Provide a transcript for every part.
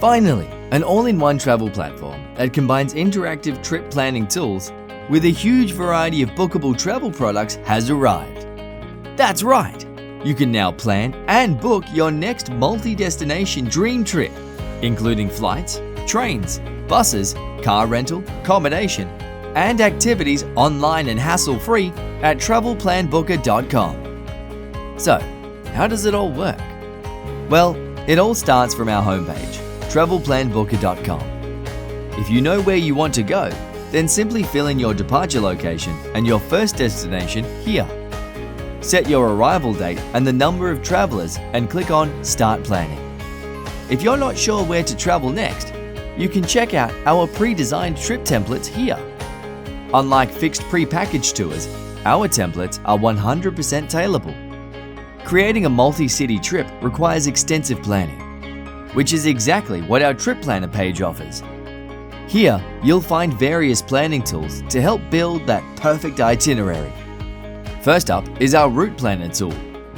Finally, an all-in-one travel platform that combines interactive trip planning tools with a huge variety of bookable travel products has arrived. That's right! You can now plan and book your next multi-destination dream trip, including flights, trains, buses, car rental, accommodation, and activities online and hassle-free at travelplanbooker.com. So, how does it all work? Well, it all starts from our homepage, travelplanbooker.com. If you know where you want to go, then simply fill in your departure location and your first destination here. Set your arrival date and the number of travelers and click on Start Planning. If you're not sure where to travel next, you can check out our pre-designed trip templates here. Unlike fixed pre-packaged tours, our templates are 100% tailorable. Creating a multi-city trip requires extensive planning, which is exactly what our Trip Planner page offers. Here, you'll find various planning tools to help build that perfect itinerary. First up is our Route Planner tool,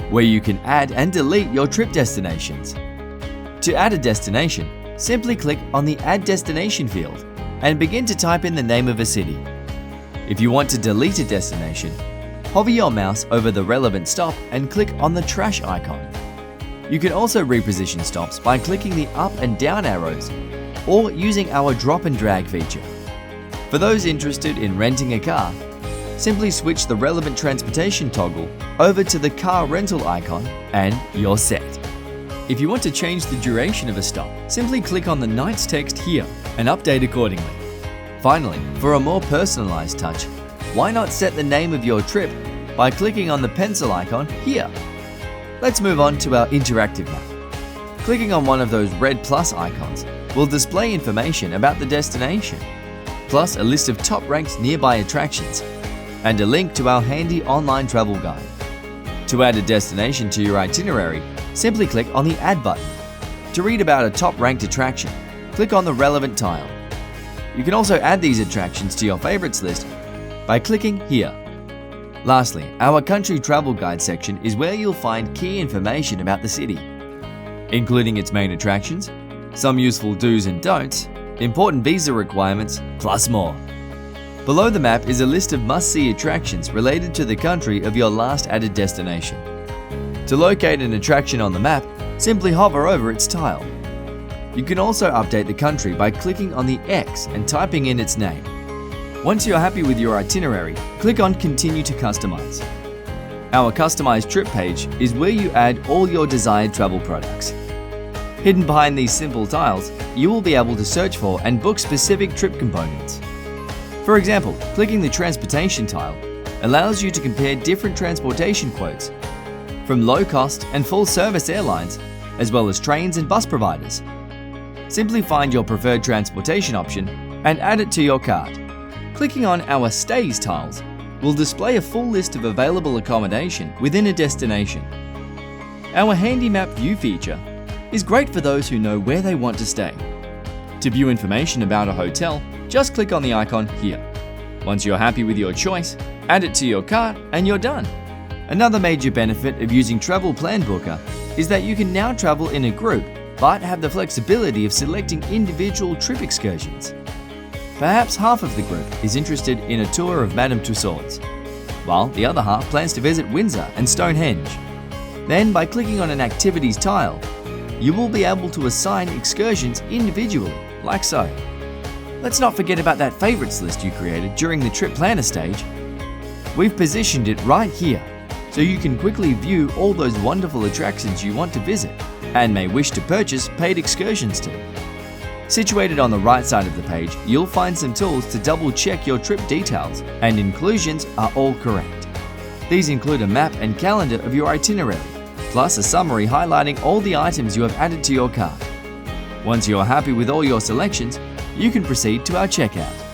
where you can add and delete your trip destinations. To add a destination, simply click on the Add Destination field and begin to type in the name of a city. If you want to delete a destination, hover your mouse over the relevant stop and click on the trash icon. You can also reposition stops by clicking the up and down arrows or using our drop and drag feature. For those interested in renting a car, simply switch the relevant transportation toggle over to the car rental icon and you're set. If you want to change the duration of a stop, simply click on the night's text here and update accordingly. Finally, for a more personalized touch, why not set the name of your trip by clicking on the pencil icon here? Let's move on to our interactive map. Clicking on one of those red plus icons will display information about the destination, plus a list of top-ranked nearby attractions, and a link to our handy online travel guide. To add a destination to your itinerary, simply click on the Add button. To read about a top-ranked attraction, click on the relevant tile. You can also add these attractions to your favorites list by clicking here. Lastly, our country travel guide section is where you'll find key information about the city, including its main attractions, some useful do's and don'ts, important visa requirements, plus more. Below the map is a list of must-see attractions related to the country of your last added destination. To locate an attraction on the map, simply hover over its tile. You can also update the country by clicking on the X and typing in its name. Once you're happy with your itinerary, click on Continue to Customize. Our customized trip page is where you add all your desired travel products. Hidden behind these simple tiles, you will be able to search for and book specific trip components. For example, clicking the Transportation tile allows you to compare different transportation quotes from low-cost and full-service airlines, as well as trains and bus providers. Simply find your preferred transportation option and add it to your cart. Clicking on our Stays tiles will display a full list of available accommodation within a destination. Our Handy Map View feature is great for those who know where they want to stay. To view information about a hotel, just click on the icon here. Once you're happy with your choice, add it to your cart and you're done. Another major benefit of using Travel Plan Booker is that you can now travel in a group but have the flexibility of selecting individual trip excursions. Perhaps half of the group is interested in a tour of Madame Tussauds, while the other half plans to visit Windsor and Stonehenge. Then, by clicking on an activities tile, you will be able to assign excursions individually, like so. Let's not forget about that favorites list you created during the trip planner stage. We've positioned it right here, so you can quickly view all those wonderful attractions you want to visit and may wish to purchase paid excursions to. Situated on the right side of the page, you'll find some tools to double-check your trip details and inclusions are all correct. These include a map and calendar of your itinerary, plus a summary highlighting all the items you have added to your cart. Once you're happy with all your selections, you can proceed to our checkout.